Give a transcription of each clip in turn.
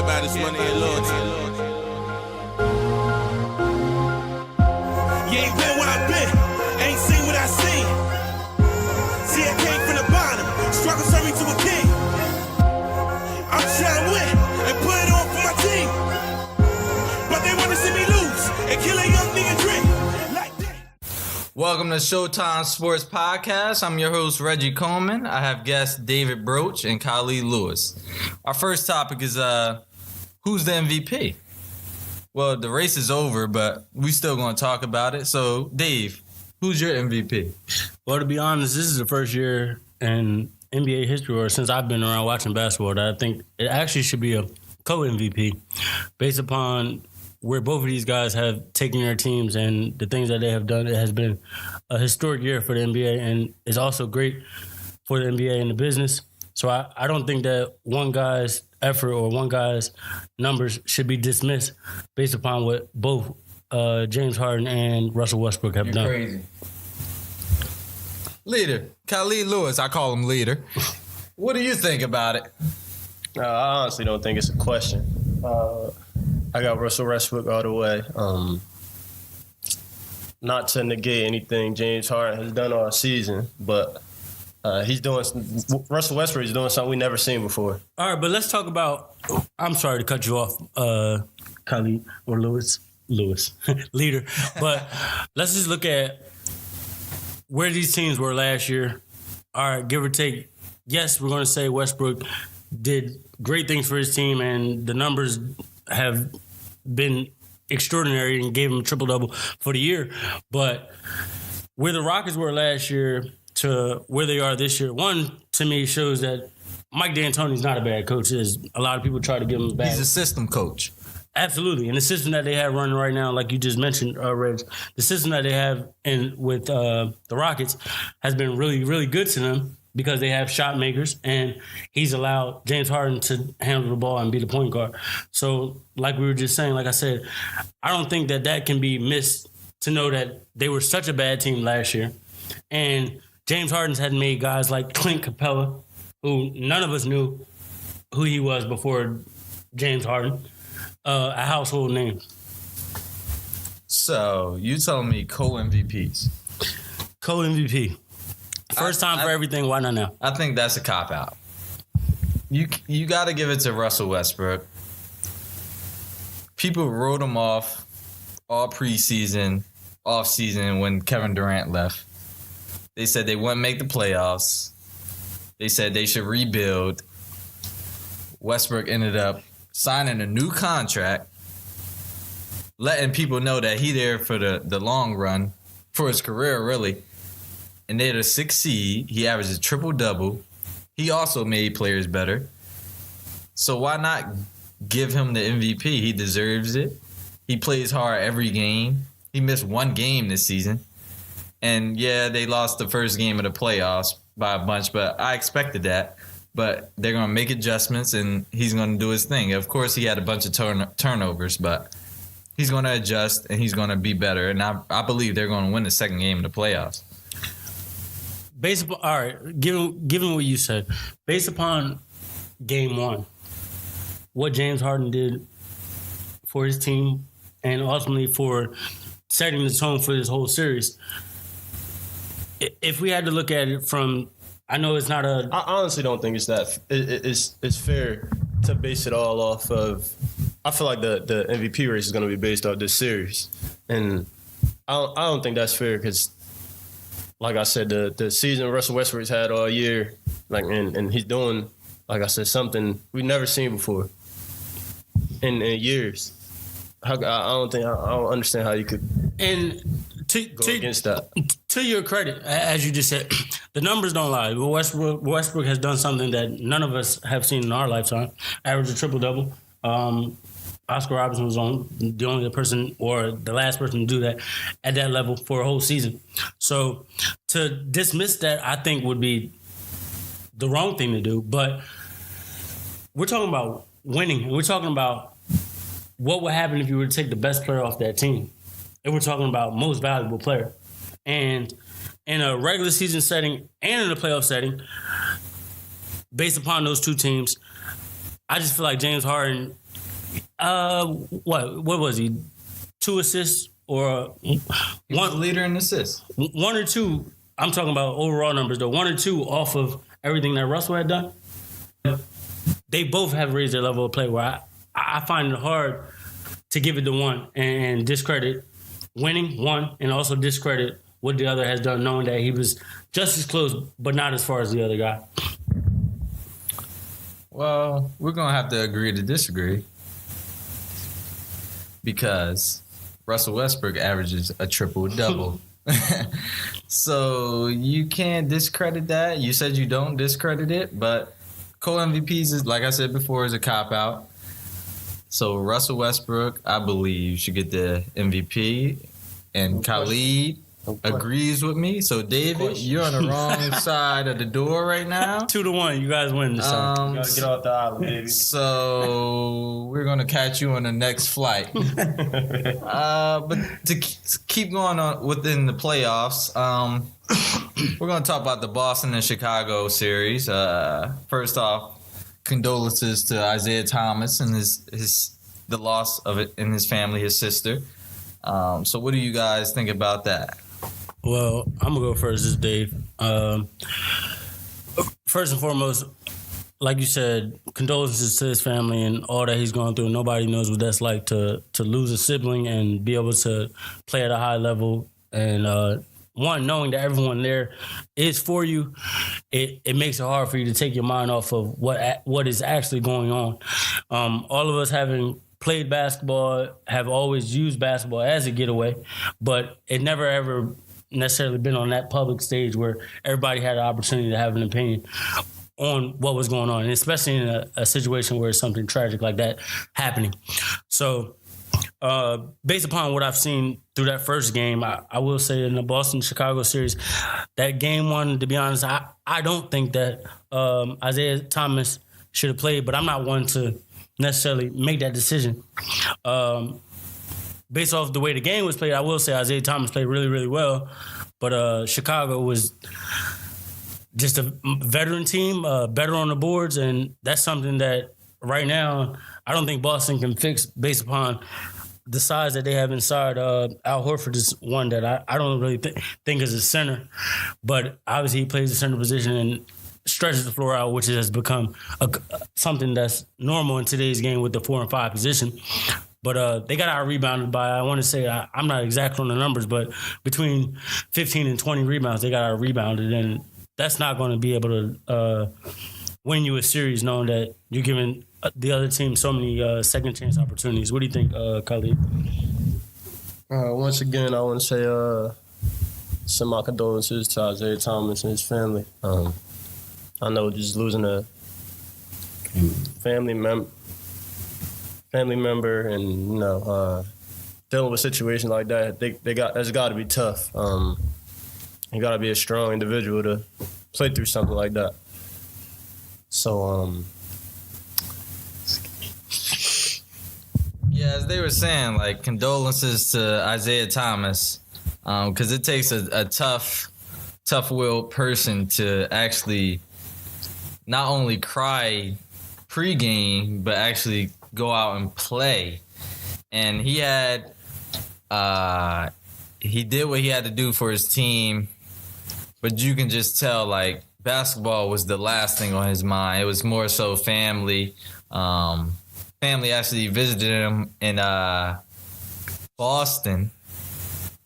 care about is money and loyalty. You ain't been where I've been, ain't seen what I seen. See, I came from the bottom, struggle turned me to a king. I'm trying to win and put it on for my team. But they wanna see me lose and kill a young nigga dream. Like that. Welcome to Showtime Sports Podcast. I'm your host, Reggie Coleman. I have guests David Broach and Khalid Lewis. Our first topic is who's the MVP? Well, the race is over, but we still going to talk about it. So, Dave, who's your MVP? Well, to be honest, this is the first year in NBA history, or since I've been around watching basketball, that I think it actually should be a co-MVP based upon where both of these guys have taken their teams and the things that they have done. It has been a historic year for the NBA, and it's also great for the NBA and the business. So I don't think that one guy's effort or one guy's numbers should be dismissed based upon what both James Harden and Russell Westbrook have done. Crazy. Leader, Khalid Lewis, I call him leader. What do you think about it? I honestly don't think it's a question. I got Russell Westbrook all the way. Not to negate anything James Harden has done all season, but Russell Westbrook is doing something we never seen before. All right, but let's talk about. I'm sorry to cut you off, Khalid or Lewis, leader. But let's just look at where these teams were last year. All right, give or take. Yes, we're going to say Westbrook did great things for his team, and the numbers have been extraordinary and gave him a triple-double for the year. But where the Rockets were last year to where they are this year, one, to me, shows that Mike D'Antoni's not a bad coach. As a lot of people try to give him a bad. He's a system coach. Absolutely. And the system that they have running right now, like you just mentioned, Reg, the system that they have with the Rockets has been really, really good to them because they have shot makers, and he's allowed James Harden to handle the ball and be the point guard. So like we were just saying, like I said, I don't think that can be missed to know that they were such a bad team last year. And James Harden's had made guys like Clint Capella, who none of us knew who he was before James Harden, a household name. So you telling me co-MVPs? Co-MVP. First time for everything, why not now? I think that's a cop-out. You got to give it to Russell Westbrook. People wrote him off all preseason, off-season when Kevin Durant left. They said they wouldn't make the playoffs. They said they should rebuild. Westbrook ended up signing a new contract, letting people know that he there for the long run, for his career, really. And they're the 6th seed. He averaged a triple-double. He also made players better. So why not give him the MVP? He deserves it. He plays hard every game. He missed one game this season. And, yeah, they lost the first game of the playoffs by a bunch, but I expected that. But they're going to make adjustments, and he's going to do his thing. Of course, he had a bunch of turnovers, but he's going to adjust, and he's going to be better. And I believe they're going to win the second game of the playoffs. Based upon, all right, given what you said, based upon game one, what James Harden did for his team and ultimately for setting the tone for this whole series, if we had to look at it from, I know it's not a... I honestly don't think it's that. It's fair to base it all off of... I feel like the MVP race is going to be based off this series. And I don't think that's fair because... Like I said, the season Russell Westbrook's had all year, like and he's doing, like I said, something we've never seen before in years. I don't understand how you could go against that. To your credit, as you just said, the numbers don't lie. Westbrook has done something that none of us have seen in our lifetime. Averaged a triple-double. Oscar Robertson was the only person or the last person to do that at that level for a whole season. So to dismiss that, I think would be the wrong thing to do. But we're talking about winning, and we're talking about what would happen if you were to take the best player off that team. And we're talking about most valuable player. And in a regular season setting and in a playoff setting, based upon those two teams, I just feel like James Harden What was he? 2 assists or One leader in assists. 1 or 2? I'm talking about overall numbers though. 1 or 2 off of everything that Russell had done. They both have raised their level of play. Where I find it hard to give it to one and discredit winning one, and also discredit what the other has done, knowing that he was just as close, but not as far as the other guy. Well, we're going to have to agree to disagree because Russell Westbrook averages a triple-double. So you can't discredit that. You said you don't discredit it, but co-MVPs is, like I said before, is a cop-out. So Russell Westbrook, I believe, should get the MVP, and Khalid agrees with me. So David, you're on the wrong side of the door right now. 2-1, you guys win this time. You gotta get off the island, baby. So we're gonna catch you on the next flight. But to keep going on within the playoffs, we're gonna talk about the Boston and Chicago series. First off, condolences to Isaiah Thomas and the loss of it in his family, his sister. So what do you guys think about that? Well, I'm going to go first. This is Dave. First and foremost, like you said, condolences to his family and all that he's going through. Nobody knows what that's like to lose a sibling and be able to play at a high level. And one, knowing that everyone there is for you, it makes it hard for you to take your mind off of what is actually going on. All of us having played basketball have always used basketball as a getaway, but it never ever necessarily been on that public stage where everybody had an opportunity to have an opinion on what was going on, and especially in a situation where it's something tragic like that happening. So based upon what I've seen through that first game, I will say in the Boston-Chicago series, that game one, to be honest, I don't think that Isaiah Thomas should have played, but I'm not one to necessarily make that decision. Based off the way the game was played, I will say Isaiah Thomas played really, really well. But Chicago was just a veteran team, better on the boards, and that's something that right now I don't think Boston can fix based upon the size that they have inside. Al Horford is one that I don't really think is a center, but obviously he plays the center position and stretches the floor out, which has become something that's normal in today's game with the 4 and 5 position. But they got out-rebounded by, I want to say, I'm not exact on the numbers, but between 15 and 20 rebounds, they got out-rebounded. And that's not going to be able to win you a series knowing that you're giving the other team so many second-chance opportunities. What do you think, Khalid? Once again, I want to say send my condolences to Isaiah Thomas and his family. I know just losing a family member and dealing with situations like that, that's got to be tough. You got to be a strong individual to play through something like that. So yeah, as they were saying, like, condolences to Isaiah Thomas, because it takes a tough-willed person to actually not only cry pregame, but actually go out and play. And he did what he had to do for his team, but you can just tell, like, basketball was the last thing on his mind. It was more so family. Family actually visited him in Boston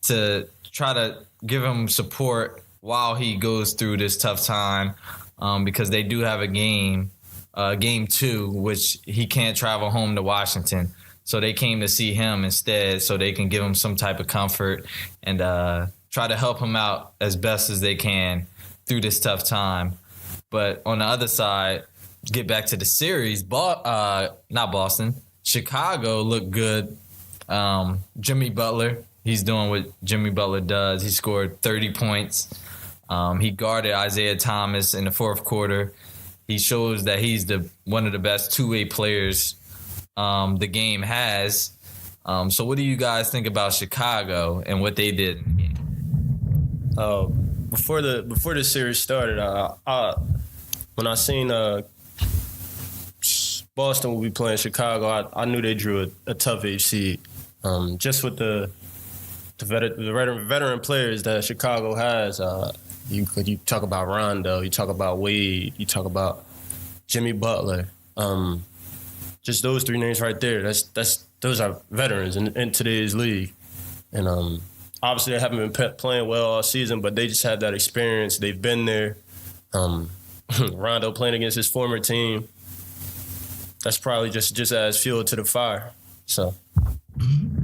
to try to give him support while he goes through this tough time, because they do have a game 2, which he can't travel home to Washington. So they came to see him instead so they can give him some type of comfort and try to help him out as best as they can through this tough time. But on the other side, get back to the series, not Boston, Chicago looked good. Jimmy Butler, he's doing what Jimmy Butler does. He scored 30 points. He guarded Isaiah Thomas in the fourth quarter. He shows that he's one of the best two-way players the game has. So what do you guys think about Chicago and what they did in the game? Before the series started, when I seen Boston will be playing Chicago, I knew they drew a tough HC. Just with the veteran players that Chicago has, you talk about Rondo, you talk about Wade, you talk about Jimmy Butler. Just those three names right there. Those are veterans in today's league, and obviously they haven't been playing well all season, but they just have that experience. They've been there. Rondo playing against his former team. That's probably just as fuel to the fire. So.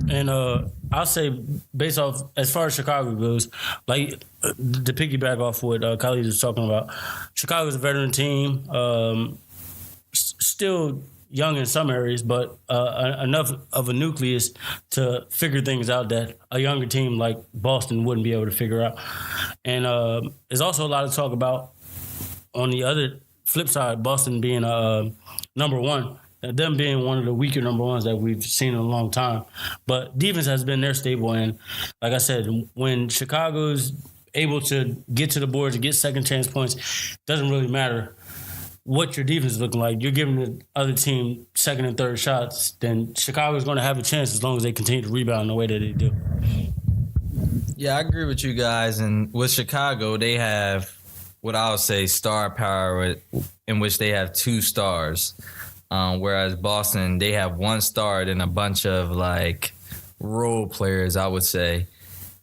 And I'll say, based off, as far as Chicago goes, like to piggyback off what Khalid was talking about, Chicago's a veteran team, still young in some areas, but enough of a nucleus to figure things out that a younger team like Boston wouldn't be able to figure out. And there's also a lot of talk about, on the other flip side, Boston being number one, them being one of the weaker number ones that we've seen in a long time. But defense has been their staple. And like I said, when Chicago's able to get to the boards and get second chance points, it doesn't really matter what your defense is looking like. You're giving the other team second and third shots, then Chicago's going to have a chance as long as they continue to rebound the way that they do. Yeah, I agree with you guys. And with Chicago, they have what I would say star power, in which they have two stars. Whereas Boston, they have one star and a bunch of like role players, I would say.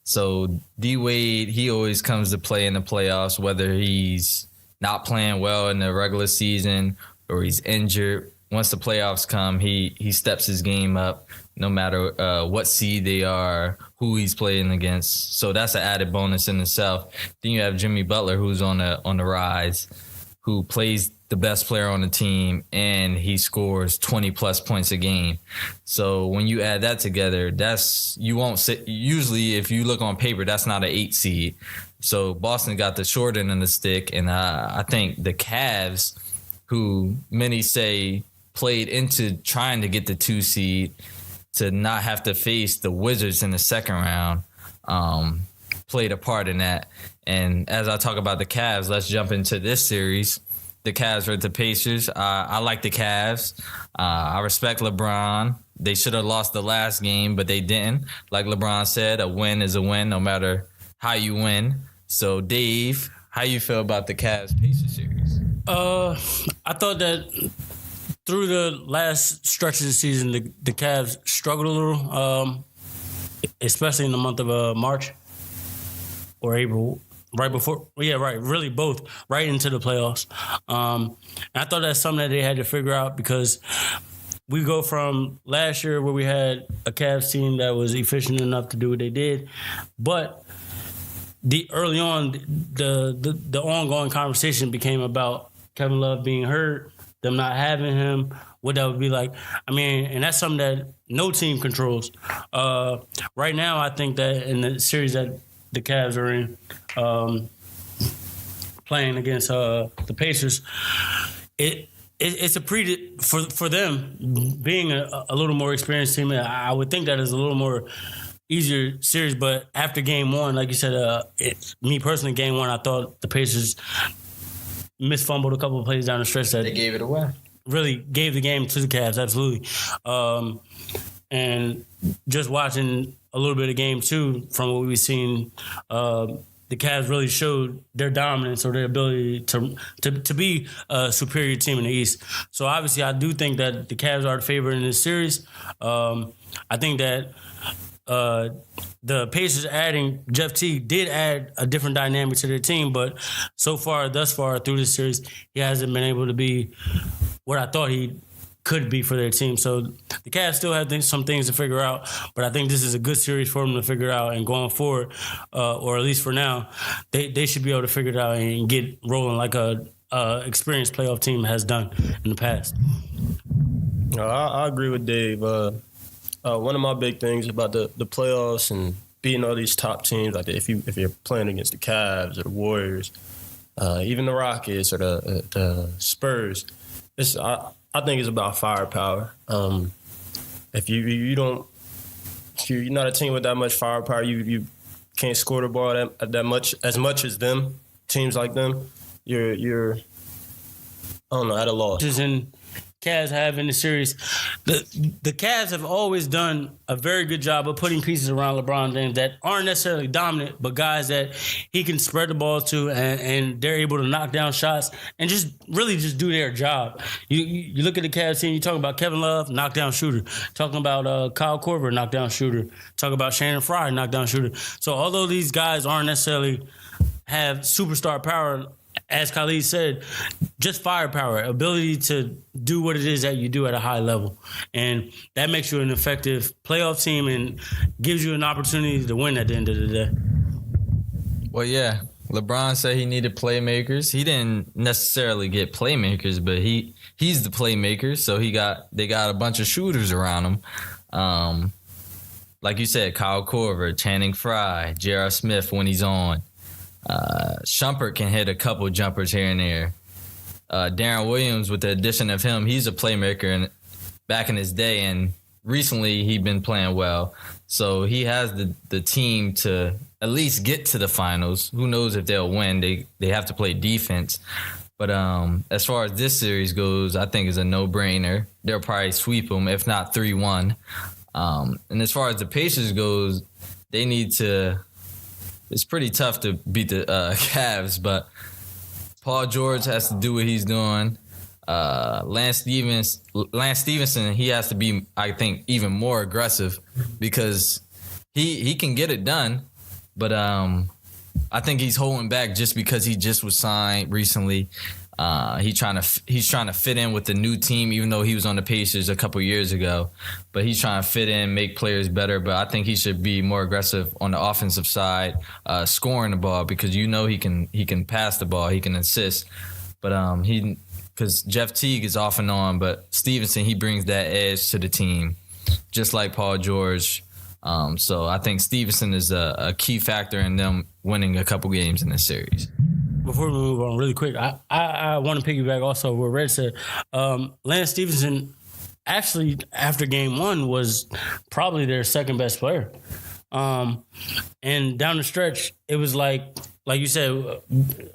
So D-Wade, he always comes to play in the playoffs, whether he's not playing well in the regular season or he's injured. Once the playoffs come, he steps his game up no matter what seed they are, who he's playing against. So that's an added bonus in itself. Then you have Jimmy Butler, who's on the rise, who plays the best player on the team, and he scores 20-plus points a game. So when you add that together, you won't sit. Usually, if you look on paper, that's not an 8 seed. So Boston got the short end of the stick, and I think the Cavs, who many say played into trying to get the 2 seed to not have to face the Wizards in the second round, played a part in that. And as I talk about the Cavs, let's jump into this series. The Cavs versus the Pacers. I like the Cavs. I respect LeBron. They should have lost the last game, but they didn't. Like LeBron said, a win is a win no matter how you win. So, Dave, how you feel about the Cavs-Pacers series? I thought that through the last stretch of the season, the Cavs struggled a little, especially in the month of March or April. Right before, really both, right into the playoffs. And I thought that's something that they had to figure out, because we go from last year where we had a Cavs team that was efficient enough to do what they did, but early on, the ongoing conversation became about Kevin Love being hurt, them not having him, what that would be like. I mean, and that's something that no team controls. Right now, I think that in the series that the Cavs are in, playing against the Pacers, it's a for them being a little more experienced team. I would think that is a little more easier series. But after game one, like you said, me personally, game one, I thought the Pacers misfumbled a couple of plays down the stretch that They gave it away. Really gave the game to the Cavs, absolutely. And just watching a little bit of game two from what we've seen, the Cavs really showed their dominance or their ability to be a superior team in the East. So obviously, I do think that the Cavs are the favorite in this series. I think that the Pacers adding Jeff Teague did add a different dynamic to their team, but thus far through this series, he hasn't been able to be what I thought he could be for their team. So the Cavs still have some things to figure out, but I think this is a good series for them to figure out. And going forward, or at least for now, they should be able to figure it out and get rolling like a experienced playoff team has done in the past. I agree with Dave. One of my big things about the playoffs and beating all these top teams, like if you're playing against the Cavs or the Warriors, even the Rockets or the Spurs, I think it's about firepower. If you're not a team with that much firepower, you can't score the ball as much as them, teams like them, you're I don't know, at a loss. In Cavs have in the series. The Cavs have always done a very good job of putting pieces around LeBron James that aren't necessarily dominant, but guys that he can spread the ball to, and they're able to knock down shots and just really just do their job. You look at the Cavs team, you talk about Kevin Love, knockdown shooter. Talking about Kyle Korver, knockdown shooter. Talk about Shannon Fry, knockdown shooter. So although these guys aren't necessarily have superstar power, as Khalid said, just firepower, ability to do what it is that you do at a high level. And that makes you an effective playoff team and gives you an opportunity to win at the end of the day. Well, yeah, LeBron said he needed playmakers. He didn't necessarily get playmakers, but he's the playmaker, so they got a bunch of shooters around him. Like you said, Kyle Korver, Channing Frye, J.R. Smith when he's on. Shumpert can hit a couple jumpers here and there. Darren Williams, with the addition of him, he's a playmaker back in his day, and recently he's been playing well. So he has the team to at least get to the finals. Who knows if they'll win? They have to play defense. But as far as this series goes, I think it's a no-brainer. They'll probably sweep them, if not 3-1. And as far as the Pacers goes, they need to. It's pretty tough to beat the Cavs, but Paul George has to do what he's doing. Lance Stevenson, he has to be, I think, even more aggressive because he can get it done, but I think he's holding back just because he just was signed recently. He's trying to fit in with the new team, even though he was on the Pacers a couple years ago. But he's trying to fit in, make players better. But I think he should be more aggressive on the offensive side, scoring the ball, because he can pass the ball, he can assist. But because Jeff Teague is off and on, but Stevenson, he brings that edge to the team, just like Paul George. So I think Stevenson is a key factor in them winning a couple games in this series. Before we move on really quick, I want to piggyback also what Red said. Lance Stevenson, actually, after game one, was probably their second best player. And down the stretch, it was like you said,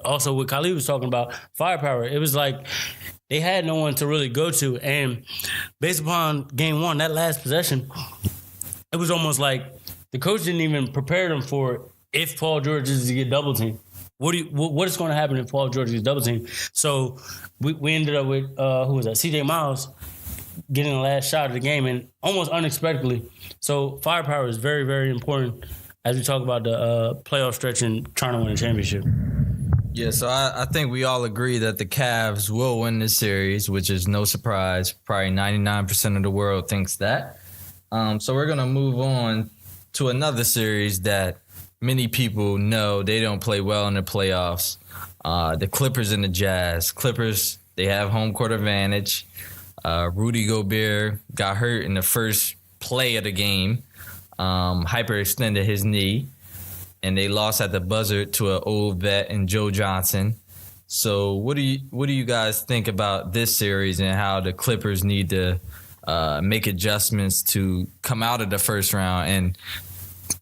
also what Khalid was talking about, firepower. It was like they had no one to really go to. And based upon game one, that last possession, it was almost like the coach didn't even prepare them for if Paul George is to get double teamed. What is going to happen if Paul George gets double teamed? So we ended up with who was that? CJ Miles getting the last shot of the game, and almost unexpectedly. So firepower is very, very important as we talk about the playoff stretch and trying to win a championship. Yeah, so I think we all agree that the Cavs will win this series, which is no surprise. Probably 99% of the world thinks that. So we're going to move on to another series that many people know they don't play well in the playoffs. The Clippers and the Jazz. Clippers, they have home court advantage. Rudy Gobert got hurt in the first play of the game, hyperextended his knee, and they lost at the buzzer to an old vet in Joe Johnson. So what do you guys think about this series and how the Clippers need to make adjustments to come out of the first round?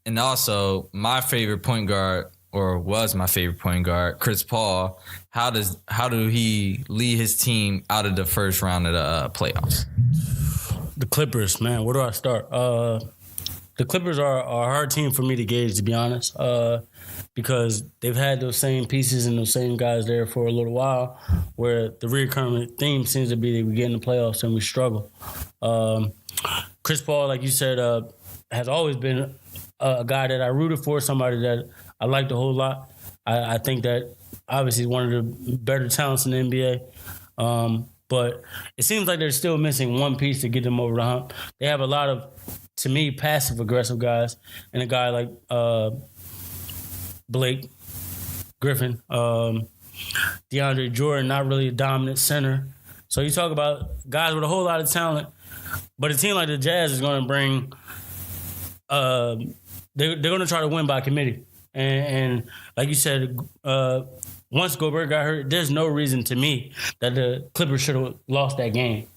And also, my favorite point guard, or was my favorite point guard, Chris Paul, how do he lead his team out of the first round of the playoffs? The Clippers, man, where do I start? The Clippers are a hard team for me to gauge, to be honest, because they've had those same pieces and those same guys there for a little while, where the recurring theme seems to be that we get in the playoffs and we struggle. Chris Paul, like you said, has always been a guy that I rooted for, somebody that I liked a whole lot. I think that obviously he's one of the better talents in the NBA. But it seems like they're still missing one piece to get them over the hump. They have a lot of, to me, passive-aggressive guys, and a guy like Blake Griffin, DeAndre Jordan, not really a dominant center. So you talk about guys with a whole lot of talent, but a team like the Jazz is going to bring they're going to try to win by committee. And like you said, once Gobert got hurt, there's no reason to me that the Clippers should have lost that game.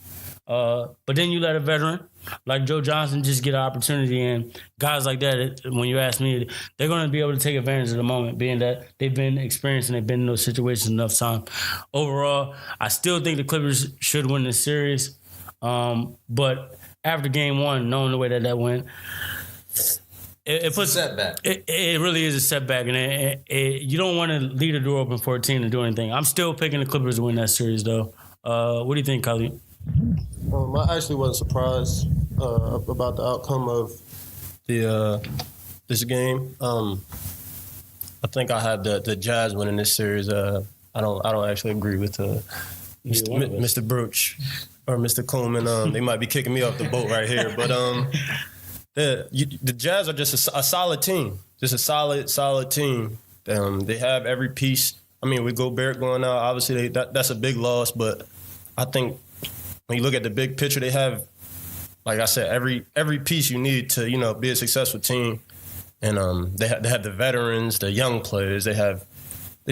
But then you let a veteran like Joe Johnson just get an opportunity, and guys like that, when you ask me, they're going to be able to take advantage of the moment, being that they've been experienced and they've been in those situations enough time. Overall, I still think the Clippers should win this series. But after game one, knowing the way that went, it puts setback. It really is a setback, and you don't want to leave the door open for a team to do anything. I'm still picking the Clippers to win that series, though. What do you think, Khalid? I actually wasn't surprised about the outcome of this game. I think I had the Jazz winning this series. I don't actually agree with Mr. Broach or Mr. Coleman. They might be kicking me off the boat right here, but the Jazz are just a solid team, just a solid team. They have every piece. I mean, with Gobert going out, obviously that's a big loss, but I think when you look at the big picture, they have, like I said, every piece you need to be a successful team. And they have the veterans, the young players. They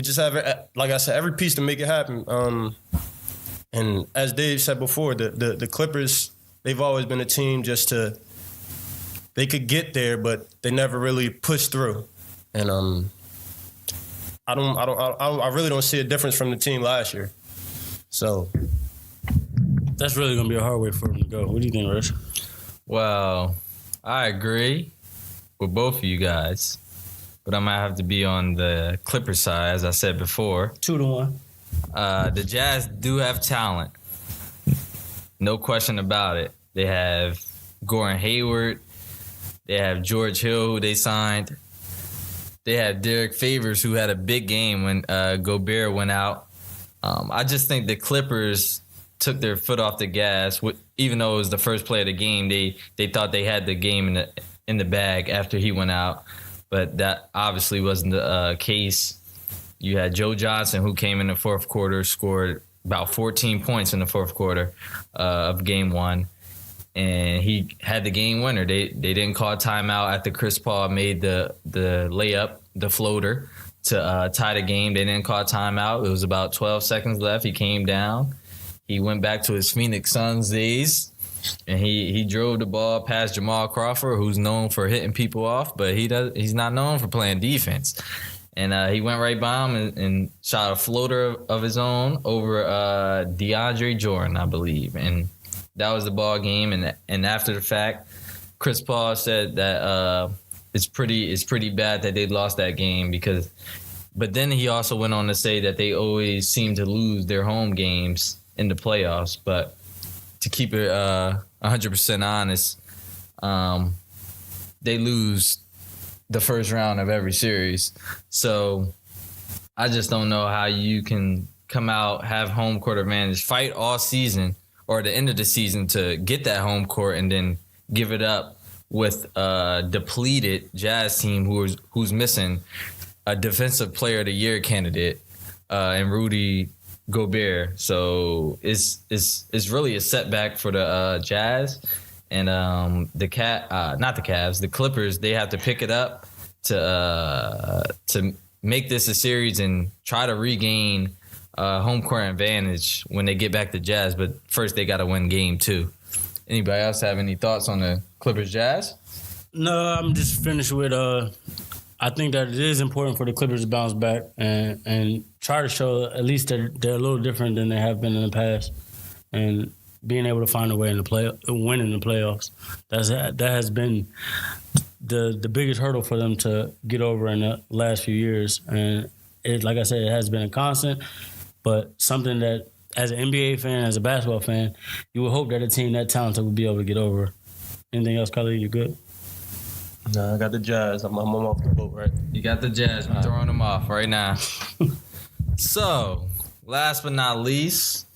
just have, like I said, every piece to make it happen. And as Dave said before, the Clippers, they've always been a team they could get there, but they never really push through. And I really don't see a difference from the team last year. So that's really gonna be a hard way for them to go. What do you think, Rich? Well, I agree with both of you guys, but I might have to be on the Clippers side, as I said before. 2-1. The Jazz do have talent, no question about it. They have Gordon Hayward. They have George Hill, who they signed. They have Derek Favors, who had a big game when Gobert went out. I just think the Clippers took their foot off the gas. Even though it was the first play of the game, they thought they had the game in the bag after he went out. But that obviously wasn't the case. You had Joe Johnson, who came in the fourth quarter, scored about 14 points in the fourth quarter of game one. And he had the game winner. They didn't call timeout after Chris Paul made the layup, the floater, to tie the game. They didn't call timeout. It was about 12 seconds left. He came down. He went back to his Phoenix Suns days, and he drove the ball past Jamal Crawford, who's known for hitting people off, but he's not known for playing defense. And he went right by him and shot a floater of his own over DeAndre Jordan, I believe. And that was the ball game. And after the fact, Chris Paul said that it's pretty bad that they lost that game but then he also went on to say that they always seem to lose their home games in the playoffs. But to keep it 100% honest, they lose the first round of every series. So I just don't know how you can come out, have home court advantage, fight all season or the end of the season to get that home court, and then give it up with a depleted Jazz team who's missing a Defensive Player of the Year candidate and Rudy Gobert. So it's really a setback for the Jazz. And the Clippers, they have to pick it up to make this a series and try to regain home court advantage when they get back to Jazz. But first, they got to win game 2. Anybody else have any thoughts on the Clippers Jazz? No, I'm just finished with. I think that it is important for the Clippers to bounce back and try to show at least that they're a little different than they have been in the past, and being able to find a way in the win in the playoffs. That has been the biggest hurdle for them to get over in the last few years. And like I said, it has been a constant, but something that as an NBA fan, as a basketball fan, you would hope that a team that talented would be able to get over. Anything else, Khalid? You good? No, I got the Jazz. I'm off the boat, right? You got the Jazz. We're throwing them off right now. So, last but not least,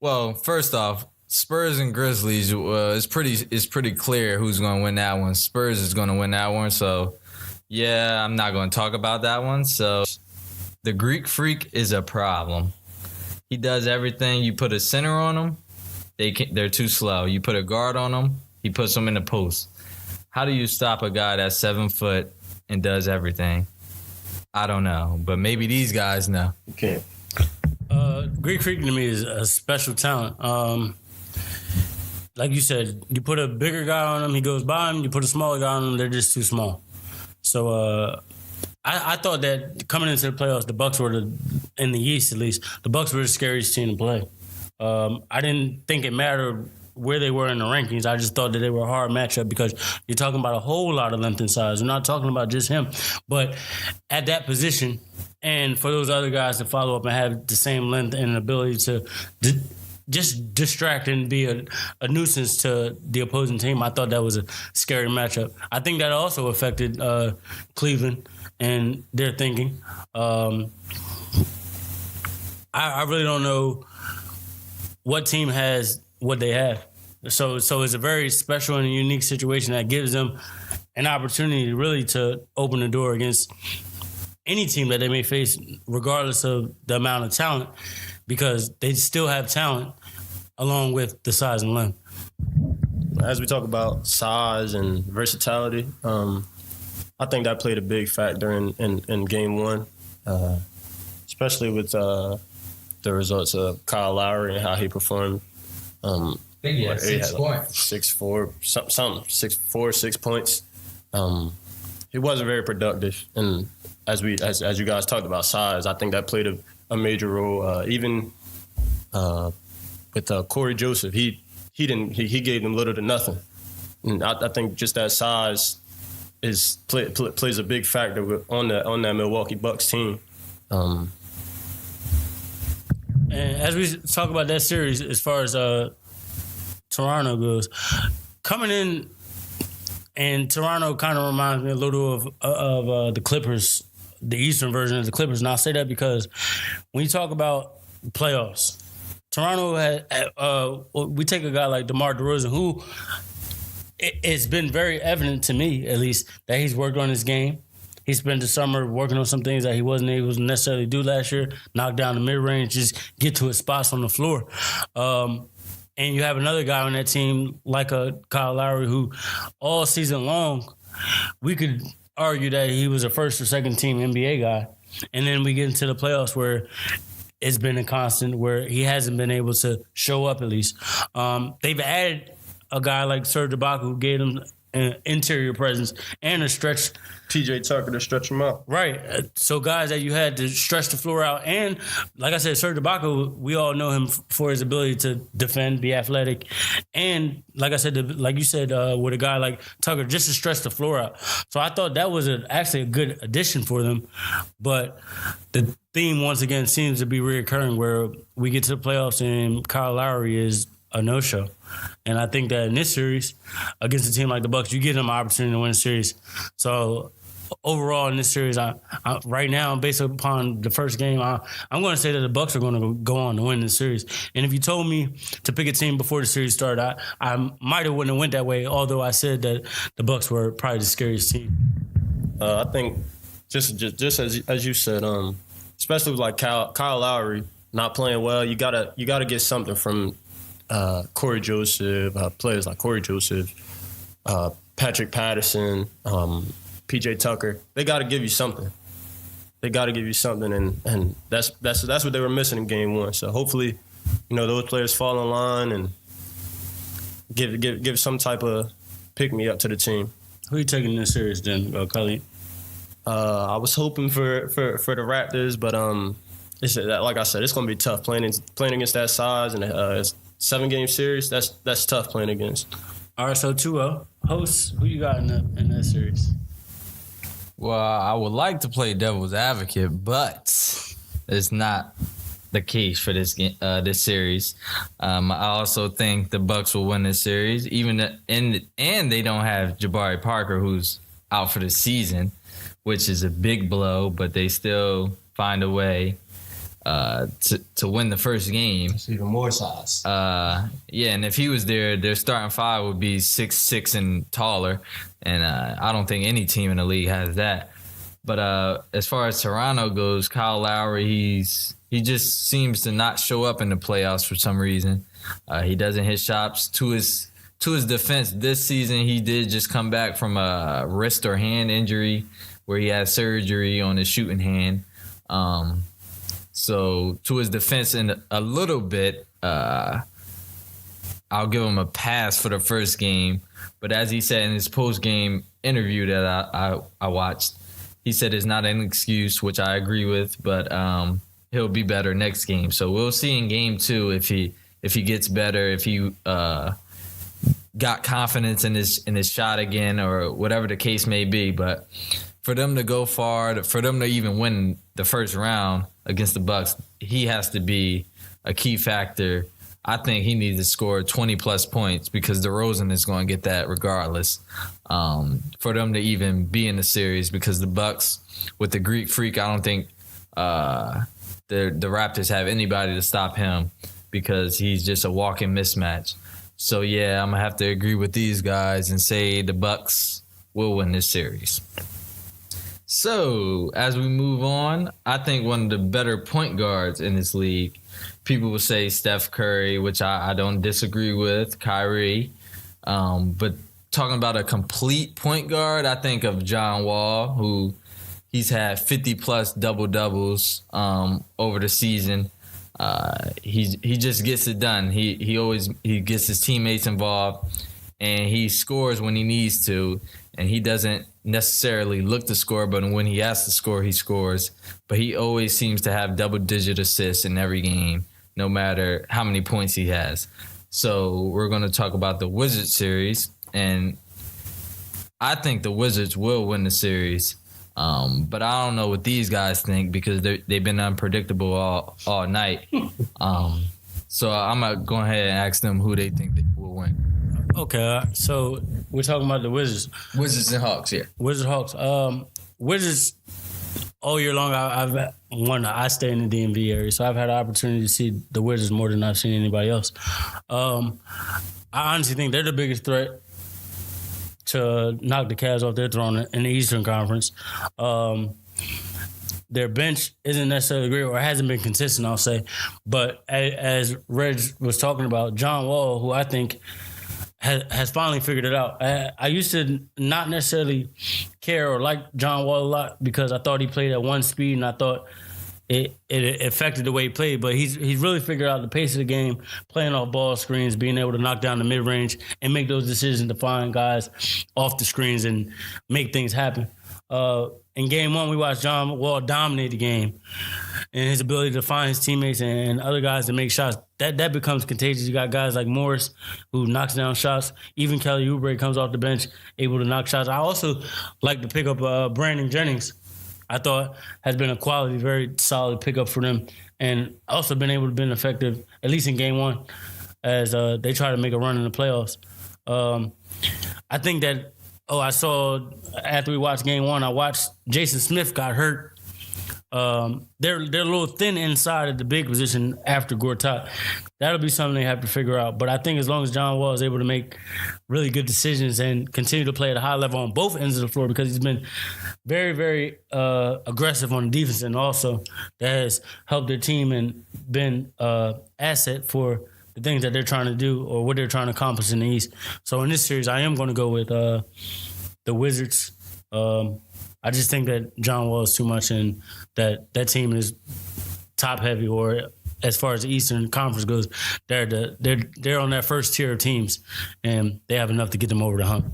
well, first off, Spurs and Grizzlies, it's pretty clear who's going to win that one. Spurs is going to win that one. So, yeah, I'm not going to talk about that one. So, the Greek Freak is a problem. He does everything. You put a center on him, they're too slow. You put a guard on him, he puts them in the post. How do you stop a guy that's 7 foot and does everything? I don't know, but maybe these guys know. Okay. Greek Freak to me is a special talent. Like you said, you put a bigger guy on him, he goes by him. You put a smaller guy on him, they're just too small. So I thought that coming into the playoffs, the Bucks were in the East at least, the Bucks were the scariest team to play. I didn't think it mattered where they were in the rankings. I just thought that they were a hard matchup because you're talking about a whole lot of length and size. We're not talking about just him. But at that position, and for those other guys to follow up and have the same length and ability to just distract and be a nuisance to the opposing team, I thought that was a scary matchup. I think that also affected Cleveland and their thinking. I really don't know what team has what they have. So it's a very special and unique situation that gives them an opportunity really to open the door against any team that they may face, regardless of the amount of talent, because they still have talent along with the size and length. As we talk about size and versatility, I think that played a big factor in Game 1, especially with the results of Kyle Lowry and how he performed. I think he had 6 points. 6'4", something, 6'4", 6 points. He wasn't very productive, and as you guys talked about size, I think that played a major role. Even with Corey Joseph, he gave them little to nothing, and I think just that size plays a big factor on that Milwaukee Bucks team. And as we talk about that series, as far as Toronto goes, coming in, and Toronto kind of reminds me a little of the Clippers, the Eastern version of the Clippers. And I'll say that because when you talk about playoffs, Toronto had we take a guy like DeMar DeRozan, who it's been very evident to me, at least, that he's worked on his game. He spent the summer working on some things that he wasn't able to necessarily do last year, knock down the mid-range, just get to his spots on the floor. And you have another guy on that team like Kyle Lowry, who all season long, we could argue that he was a first or second team NBA guy. And then we get into the playoffs where it's been a constant, where he hasn't been able to show up at least. They've added a guy like Serge Ibaka, who gave him an interior presence and a stretch. PJ Tucker to stretch him out. Right. So guys that you had to stretch the floor out. And like I said, Serge Ibaka, we all know him for his ability to defend, be athletic. And like I said, like you said, with a guy like Tucker, just to stretch the floor out. So I thought that was actually a good addition for them. But the theme, once again, seems to be reoccurring, where we get to the playoffs and Kyle Lowry is a no-show. And I think that in this series, against a team like the Bucks, you give them an opportunity to win a series. So overall in this series, I right now, based upon the first game, I'm going to say that the Bucks are going to go on to win this series. And if you told me to pick a team before the series started, I might have wouldn't have went that way, although I said that the Bucks were probably the scariest team. I think just as you said, especially with like Kyle Lowry not playing well, you gotta get something from Corey Joseph, players like Corey Joseph, Patrick Patterson, PJ Tucker. They got to give you something. And that's what they were missing in Game 1. So hopefully, those players fall in line and give some type of pick me up to the team. Who are you taking in this series then, Khalid? I was hoping for the Raptors, but like I said, it's going to be tough playing against that size, and it's 7-game series. That's tough playing against. All right, so 2-0. Hosts, who you got in that series? Well, I would like to play devil's advocate, but it's not the case for this game, this series. I also think the Bucks will win this series, and they don't have Jabari Parker, who's out for the season, which is a big blow. But they still find a way to win the first game. It's even more size. And if he was there, their starting five would be 6'6" and taller, and I don't think any team in the league has that. But as far as Toronto goes, Kyle Lowry, he just seems to not show up in the playoffs for some reason. He doesn't hit shots. To his defense, this season he did just come back from a wrist or hand injury where he had surgery on his shooting hand. So to his defense, in a little bit, I'll give him a pass for the first game. But as he said in his post-game interview that I watched, he said it's not an excuse, which I agree with, but he'll be better next game. So we'll see in Game 2 if he gets better, if he got confidence in his shot again, or whatever the case may be. But for them to go far, for them to even win the first round against the Bucks, he has to be a key factor. I think he needs to score 20-plus points because DeRozan is going to get that regardless. For them to even be in the series, because the Bucks, with the Greek Freak, I don't think the Raptors have anybody to stop him because he's just a walking mismatch. So, yeah, I'm going to have to agree with these guys and say the Bucks will win this series. So, as we move on, I think one of the better point guards in this league, people will say Steph Curry, which I don't disagree with, Kyrie. But talking about a complete point guard, I think of John Wall, who he's had 50-plus double-doubles over the season. He just gets it done. He gets his teammates involved, and he scores when he needs to, and he doesn't necessarily look to score, but when he has to score, he scores. But he always seems to have double-digit assists in every game, no matter how many points he has. So we're going to talk about the Wizards series, and I think the Wizards will win the series. But I don't know what these guys think because they've been unpredictable all night. So I'm going to go ahead and ask them who they think they will win. Okay, so we're talking about the Wizards. Wizards and Hawks, yeah. Wizards, Hawks. Wizards, all year long, I stay in the DMV area, so I've had an opportunity to see the Wizards more than I've seen anybody else. I honestly think they're the biggest threat to knock the Cavs off their throne in the Eastern Conference. Their bench isn't necessarily great, or hasn't been consistent, I'll say. But as Reg was talking about, John Wall, who I think has finally figured it out. I used to not necessarily care or like John Wall a lot because I thought he played at one speed, and I thought it affected the way he played. But he's really figured out the pace of the game, playing off ball screens, being able to knock down the mid-range and make those decisions to find guys off the screens and make things happen. In game one, we watched John Wall dominate the game, and his ability to find his teammates and other guys to make shots, that becomes contagious. You got guys like Morris who knocks down shots. Even Kelly Oubre comes off the bench, able to knock shots. I also like to pick up Brandon Jennings. I thought has been a quality, very solid pickup for them, and also been able to be effective, at least in game one, as they try to make a run in the playoffs. I think that, I saw after we watched game one, I watched Jason Smith got hurt. They're a little thin inside at the big position after Gortat. That'll be something they have to figure out. But I think as long as John Wall is able to make really good decisions and continue to play at a high level on both ends of the floor, because he's been very, very aggressive on the defense, and also that has helped their team and been asset for the things that they're trying to do or what they're trying to accomplish in the East. So in this series, I am going to go with the Wizards. I just think that John Wall is too much, and that team is top heavy, or as far as the Eastern Conference goes, they're on that first tier of teams, and they have enough to get them over the hump.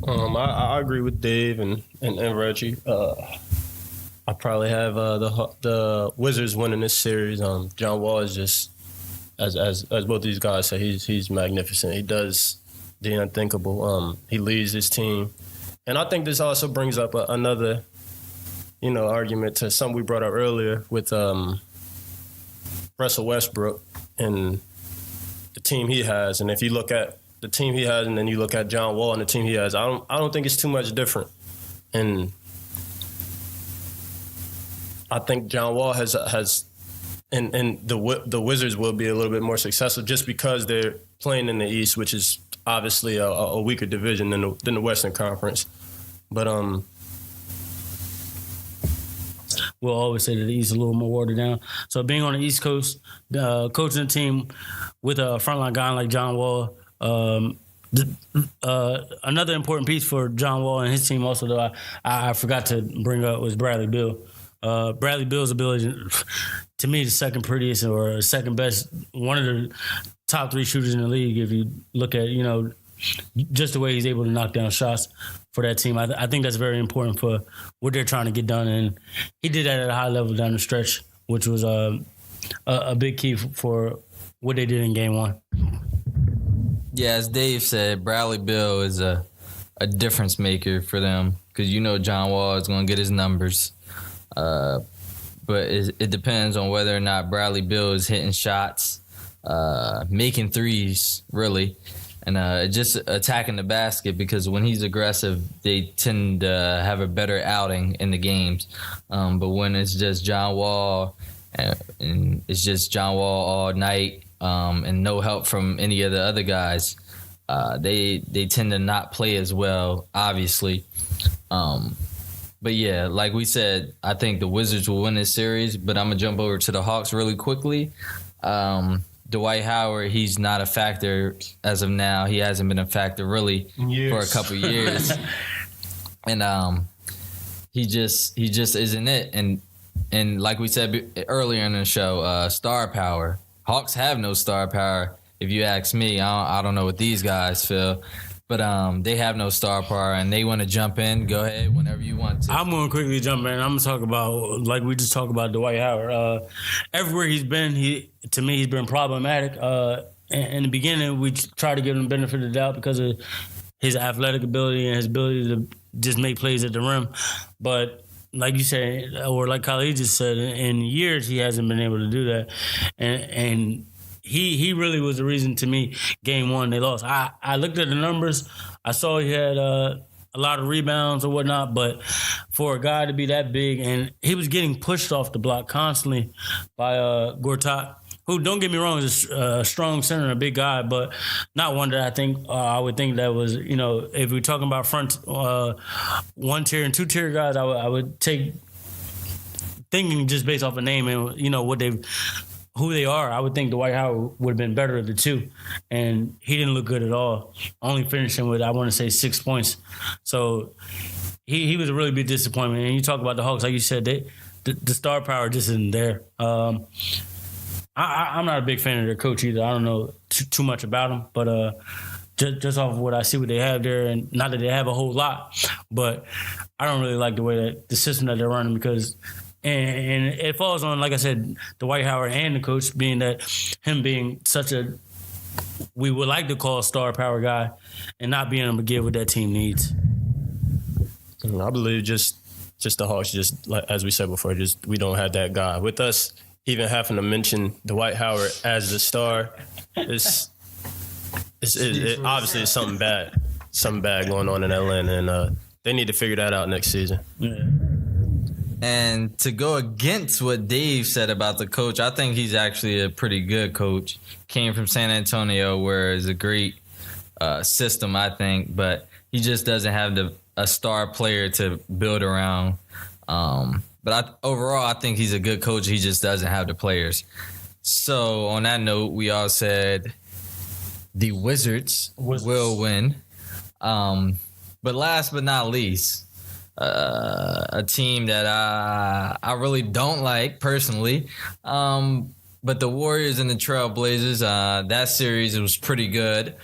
I agree with Dave and Reggie. I probably have the Wizards winning this series. John Wall is just, as both these guys say, he's magnificent. He does the unthinkable. He leads his team. And I think this also brings up another, argument to something we brought up earlier with Russell Westbrook and the team he has. And if you look at the team he has and then you look at John Wall and the team he has, I don't think it's too much different. And I think John Wall has and the Wizards will be a little bit more successful just because they're playing in the East, which is obviously a weaker division than the Western Conference. But we'll always say that the East is a little more watered down. So being on the East Coast, coaching a team with a frontline guy like John Wall, another important piece for John Wall and his team also that I forgot to bring up was Bradley Beal. Bradley Beal's ability, to me, the second prettiest or second best, one of the top three shooters in the league. If you look at, just the way he's able to knock down shots for that team, I think that's very important for what they're trying to get done. And he did that at a high level down the stretch, which was a big key for what they did in game one. Yeah, as Dave said, Bradley Beal is a difference maker for them because John Wall is going to get his numbers. But it depends on whether or not Bradley Beal is hitting shots, making threes, really, and just attacking the basket because when he's aggressive, they tend to have a better outing in the games. But when it's just John Wall, and it's just John Wall all night, and no help from any of the other guys, they tend to not play as well, obviously. But yeah, like we said, I think the Wizards will win this series, but I'm going to jump over to the Hawks really quickly. Dwight Howard, he's not a factor as of now. He hasn't been a factor really for a couple years. And he just isn't it. And like we said earlier in the show, star power. Hawks have no star power, if you ask me. I don't know what these guys feel. But they have no star power, and they want to jump in. Go ahead, whenever you want to. I'm going to quickly jump in. I'm going to talk about, like we just talked about, Dwight Howard. Everywhere he's been, to me, he's been problematic. In the beginning, we tried to give him the benefit of the doubt because of his athletic ability and his ability to just make plays at the rim. But like you said, or like Khalid just said, in years he hasn't been able to do that. And he really was the reason to me. Game one, they lost. I looked at the numbers. I saw he had a lot of rebounds or whatnot, but for a guy to be that big, and he was getting pushed off the block constantly by Gortat, who, don't get me wrong, is a strong center and a big guy, but not one that I would think that was, if we're talking about front one tier and two tier guys, I would take thinking just based off a name and what who they are. I would think Dwight Howard would have been better of the two, and he didn't look good at all. Only finishing with, I want to say, 6 points. So he was a really big disappointment. And you talk about the Hawks, like you said, the star power just isn't there. I'm not a big fan of their coach either. I don't know too much about him, but just off of what I see, what they have there, and not that they have a whole lot, but I don't really like the way that the system that they're running because. And it falls on, like I said, Dwight Howard and the coach being him being such a, we would like to call star power guy and not being able to give what that team needs. I believe just the Hawks, just like as we said before, just we don't have that guy. With us even having to mention Dwight Howard as the star, it obviously is something bad going on in Atlanta, and they need to figure that out next season. Yeah. And to go against what Dave said about the coach, I think he's actually a pretty good coach. Came from San Antonio, where it's a great system, I think, but he just doesn't have a star player to build around. But overall, I think he's a good coach. He just doesn't have the players. So on that note, we all said the Wizards will win. But last but not least, a team that I really don't like personally. But the Warriors and the Trailblazers, that series was pretty good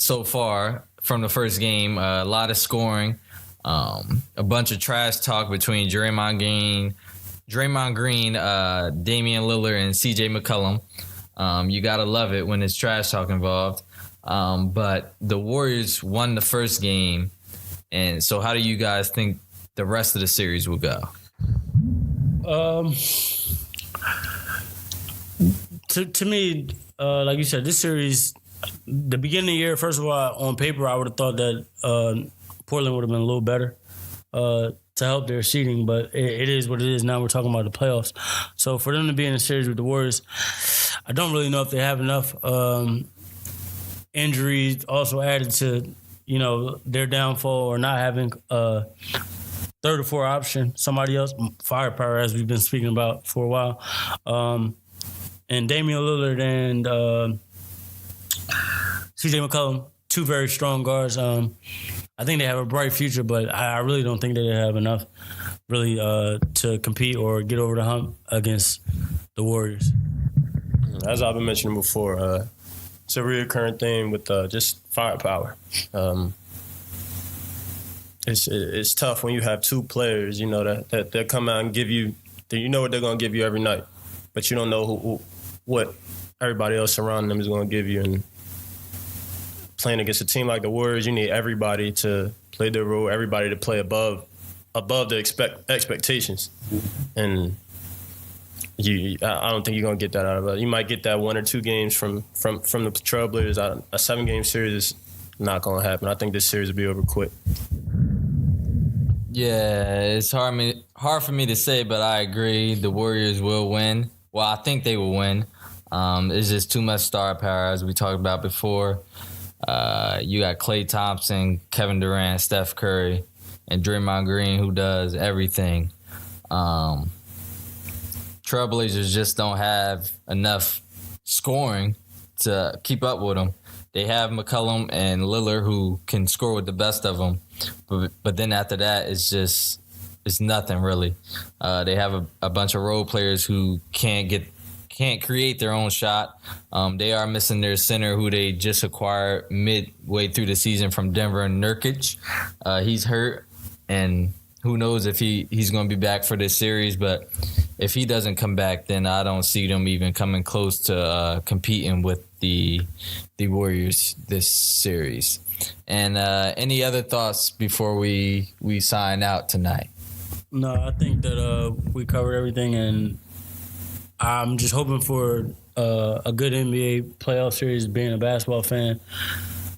so far from the first game. A lot of scoring, a bunch of trash talk between Draymond Green, Damian Lillard, and CJ McCollum. You got to love it when it's trash talk involved. But the Warriors won the first game. And so how do you guys think the rest of the series will go? To me, like you said, this series, the beginning of the year, first of all, on paper, I would have thought that Portland would have been a little better to help their seeding, but it is what it is. Now we're talking about the playoffs. So for them to be in a series with the Warriors, I don't really know if they have enough. Injuries also added to their downfall, or not having a third or fourth option, somebody else, firepower, as we've been speaking about for a while. And Damian Lillard and CJ McCollum, two very strong guards. I think they have a bright future, but I really don't think they have enough really to compete or get over the hump against the Warriors. As I've been mentioning before, it's a recurring thing with just firepower. It's tough when you have two players, that come out and give you, what they're going to give you every night, but you don't know what everybody else around them is going to give you. And playing against a team like the Warriors, you need everybody to play their role, everybody to play above the expectations. And I don't think you're gonna get that out of it. You might get that 1 or 2 games from the Trailblazers. A 7-game series is not gonna happen. I think this series will be over quick. Yeah, it's hard for me to say, but I agree. The Warriors will win. Well, I think they will win. It's just too much star power, as we talked about before. You got Klay Thompson, Kevin Durant, Steph Curry, and Draymond Green, who does everything. Trailblazers just don't have enough scoring to keep up with them. They have McCollum and Lillard who can score with the best of them, but then after that, it's nothing really. They have a bunch of role players who can't create their own shot. They are missing their center, who they just acquired midway through the season from Denver, Nurkic. He's hurt, and who knows if he's going to be back for this series. But if he doesn't come back, then I don't see them even coming close to competing with the Warriors this series. And any other thoughts before we sign out tonight? No, I think that we covered everything, and I'm just hoping for a good NBA playoff series. Being a basketball fan,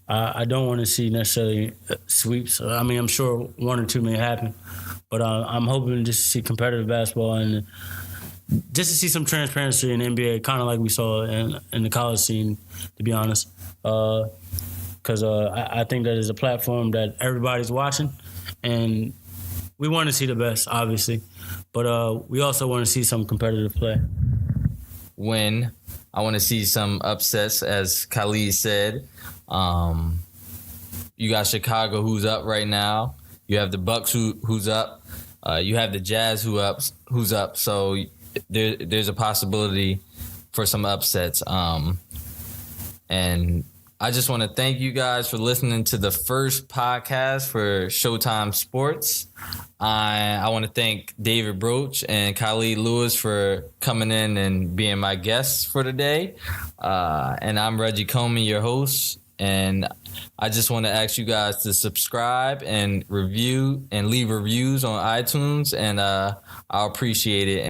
I don't want to see necessarily sweeps. I mean, I'm sure 1 or 2 may happen, but I'm hoping just to see competitive basketball and just to see some transparency in the NBA, kind of like we saw in the college scene, to be honest. Because I think that is a platform that everybody's watching, and we want to see the best, obviously, but we also want to see some competitive play. I want to see some upsets, as Khalid said. You got Chicago, who's up right now. You have the Bucks, who's up. You have the Jazz, who's up. So there's a possibility for some upsets. And I just want to thank you guys for listening to the first podcast for Showtime Sports. I want to thank David Broach and Khalid Lewis for coming in and being my guests for today. And I'm Reggie Comey, your host. And I just want to ask you guys to subscribe and review and leave reviews on iTunes. And I'll appreciate it.